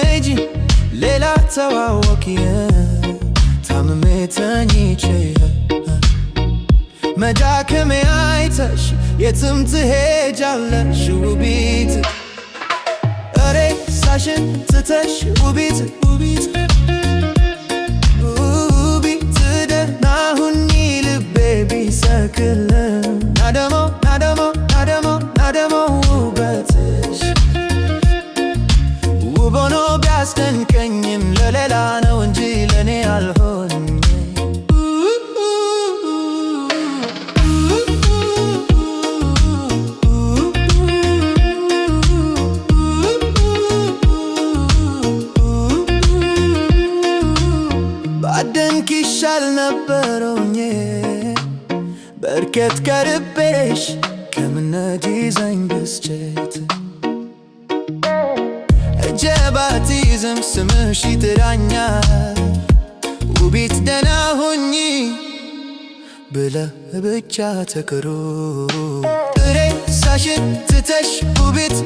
እንጂ ሌላ ተዋወቂየ ታምሜ ተኝቼ መዳከሜ አይተሽ የትም ትሄጃለሽ ውቢት ሬሳሽን ትተሽ ውቢት ደህና ሁኚ ልቤ ቢሰክልም ናደሞ ውበትሽ ውብ ሆኖ ቢያስደንቀኝም ለሌላ ነው እንጂ ለኔ አልሆንም። ባደንቅ ይሻል ነበረውኝ በርከት ከርቤሽ ከምነጂዘኝ ብስጭት እጀባቲዝም ስምሽ ይጥራኛል ውቢት ደህና ሁኚ ብለህ ብቻ ተከሩ ሬሳሽን ትተሽ ውቢት